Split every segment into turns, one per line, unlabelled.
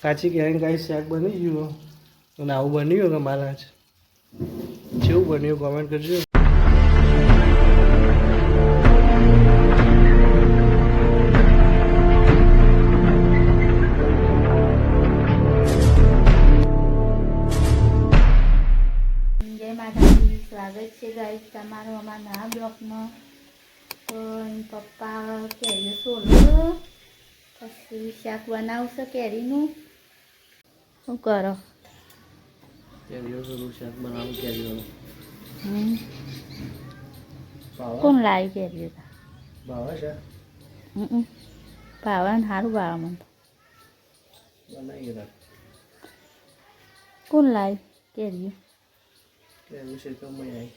કાચી કેરીને કાંઈ શાક બની ગયું અને આવું બન્યું કે મારા જ જેવું બન્યું કોમેન્ટ કરજો.
જય માતાજી, સ્વાગત છે ગાઈસ તમારું અમારા નવા બ્લોગમાં. તો પપ્પા કેરીઓ સોલો પછી શાક બનાવશે કેરીનું. શું કરો?
કેરીઓ થોડું શાક બનાવું કેરીઓનું.
કોણ લાવી કેરીઓ?
ભાવે છે
ભાવે ને સારું ભાવે મને તો.
બનાવીએ રાખ.
કોણ લાવી કેરીઓ?
કેરીઓ છે તો મેં આવી.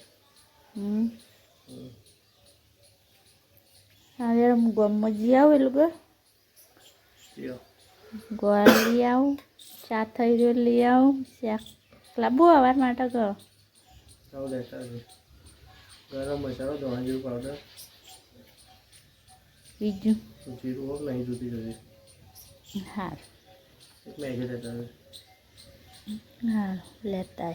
હવે હું ગામમાં જઈ આવું એટલું કે ગોળ લઈ આવું, ચા થઈ રહ્યો લઈ આવું, શાક લાવવું અવાર માટે કરો.
ગરમ મસાલો, ધોળા જીરું પાવડર,
બીજું
જીરું હોવ નહીં જુદી જુદી.
હા
મેગી લેતા
હા લેતા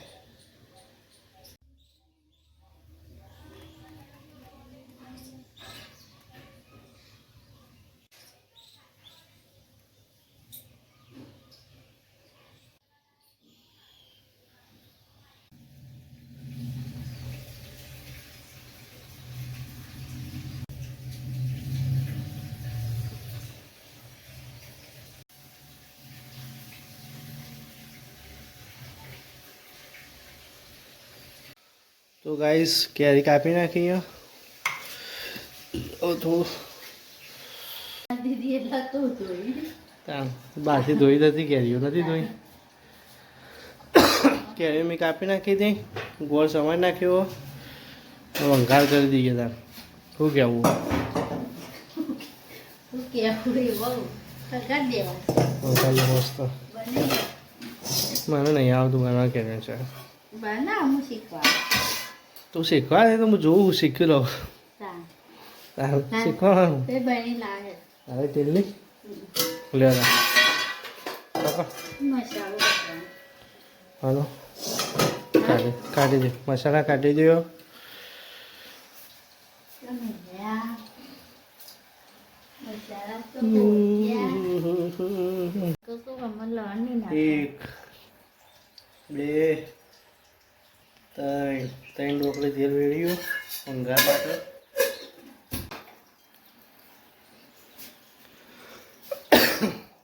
તો ગાઈસ કેરી કાપી નાખી થોડું
દીદી એટલા તો જોઈ
બહારથી ધોઈ નથી કેરીઓ નથી ધોઈ. કેરીઓ મેં કાપી નાખી હતી, ગોળ સમારી નાખ્યો, વંઘાર કરી દઈએ તાર. શું કહેવું? વંઘાર મસ્ત. મને નહીં આવતું બનાવવા કેરીઓ છે. તું શીખવા દે તો હું જોઉં શીખી લઉં. શીખવાનું હવે તેલ નહીં લેવા હાલો કાઢી દે મસાલા કાઢી દો. એક બે ત્રણ ડોકલી તેલ વેળ્યું વંઘાર માટે.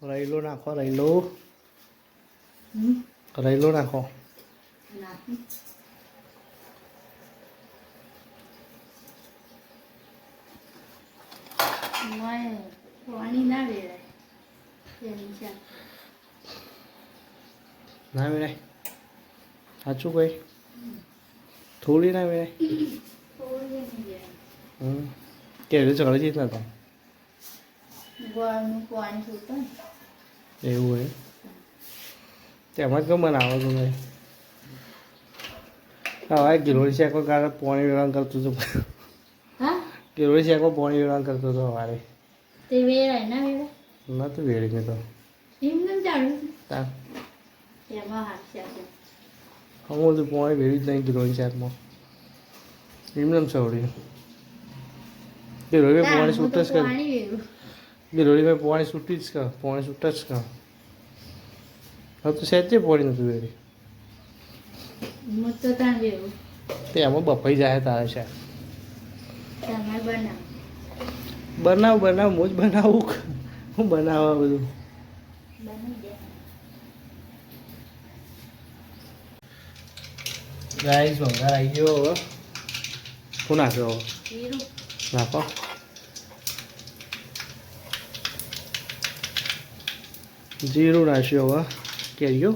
રૈલો નાખો રૈલો નાખો.
પાણી ના વેરાય
ના વેરાય સાચું કઈ થોડી ના વેરાય. કેવી ચડી જઈ ના એવું હોય તેમાં જ કેમ બનાવો તું ભાઈ? હવે ગિલોડી શેકો કાલે પોણી વેળાણ કરતું હતું. ગિલોડી શેકો પોણી વેળાણ કરતો હતો સવારે. નતું વેળી મેં તો હું બધું પોણી વેળી જ નહીં ગિલોડી શાકમાં એમને સવડી. ગિલોડી પોણી છૂટ જ કર. ગિલોડી મેં પોણી છૂટી જ કર પોણી છૂટ જ કર. હવે તો સહેજે પોણી નતું વેળી. તે એમાં બફાઈ જાય તારે છે. બનાવ હું જ બનાવું. હું બનાવવા બધું ગાઈસ વંઘાર આવી ગયો. હવે શું નાખ્યો? નાખો જીરું નાખ્યો. હવે કેરીઓ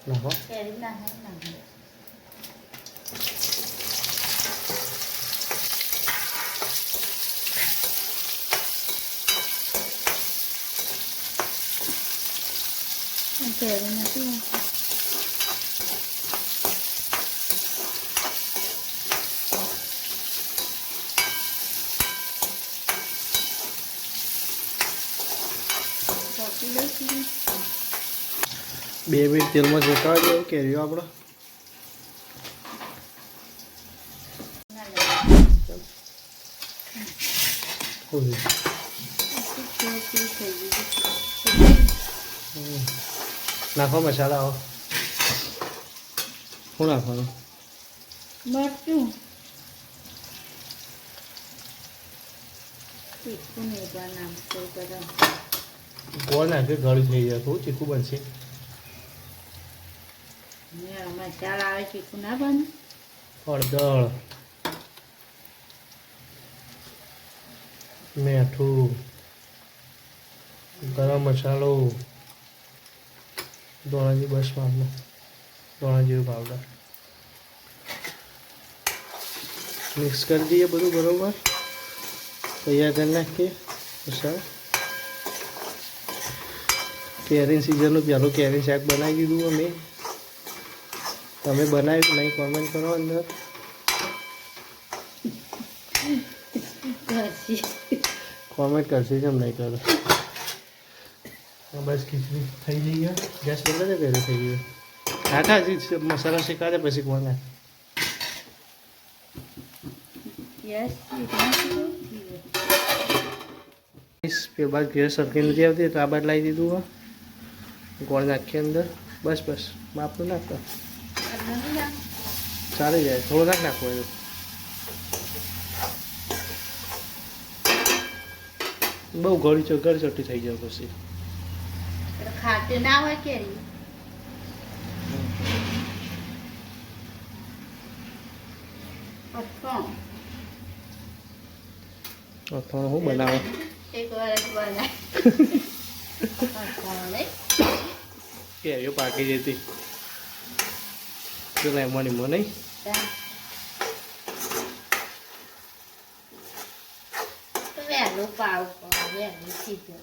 નાખો. 2 મિનિટ તેલમાં શેકાવા દેવું કેરીઓ આપણે. નાખો મસાલા આવો. શું નાખવાનું?
મરચું તીખું નહીં બનાવતો ગરમ
ગોળ નાખે ગળું થઈ જાય થોડું ચીકું બનશે.
મસાલા આવે તીખું ના બને.
હળદર, મીઠું, ગરમ મસાલો, ધોળાજી બસ માપનો ધોળાજીરું પાવડર મિક્સ કરી દઈએ બધું બરોબર. તૈયાર કરી નાખીએ મસાલો. કેરીની સિઝનનું પહેલું કેરી શાક બનાવી દીધું અમે. તમે બનાવ્યું નહીં કોમેન્ટ કરો અંદર. કોમેન્ટ કરશે કેમ નહીં કરો. બસ ખીચડી થઈ જઈ ગયો. ગેસ બંધ જ પહેલે થઈ ગયો. નાખા હજી મસાલા શેકાડે પછી કોણ નાખે. બાદ ગેસ સરખી નથી આવતી તો આ બાદ લાવી દીધું. ગોળ નાખીએ અંદર. બસ બસ માપનું નાખતા ચાલી જાય. થોડું નાખવો એનું. બહુ ગળી ચોટી થઈ જાય પછી.
ખાતે ના હોય કેરી
અથાણું હું બનાવો.
એક વાર બનાય
કેરીઓ પાકી જતી પેલા એમાંની મને
વહેલું પાવ વહેલું સીધું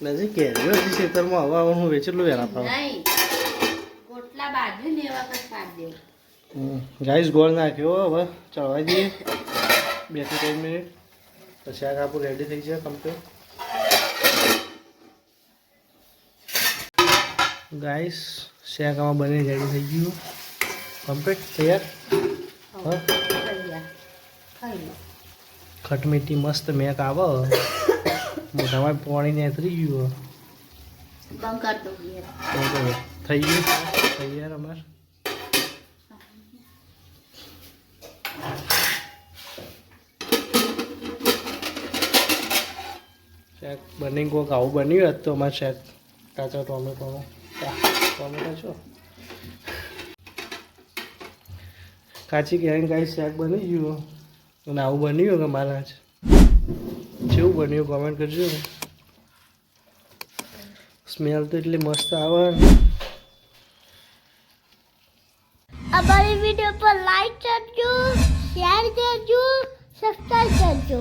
નથી કેરીઓ હજી ખેતરમાં હવા હું વેચેલું વહેલા પાવ.
નહીં ગોટલા બાજુ ને એવા કઈ પાડી દેવું.
ગાઈસ ગોળ નાખ્યો. હવે ચડવા દઈએ 2 થી 3 મિનિટ પછી શાક આપણું રેડી થઈ જાય કમ્પ્લીટ. ગાઈસ શાક આમાં બની રેડી થઈ ગયું કમ્પ્લીટ તૈયાર. હા ખટમીઠી મસ્ત મેક આવે. મોઢામાં પાણી નેતરી ગયું. થઈ ગયું તૈયાર અમારે. શાક બની કોઈક આવું બન્યું હોત તો અમારે શાક કાચા ટોમેટોનું ટોમેટો છો કાચી કેરીને કાંઈ શાક બની ગયું અને આવું બન્યું કે મારા જ જેવું બન્યું કોમેન્ટ કરજો. સ્મેલ તો એટલી મસ્ત આવે.
અમારી વિડીયો પર લાઈક કરજો, શેર કરજો, સબસ્ક્રાઇબ કરજો.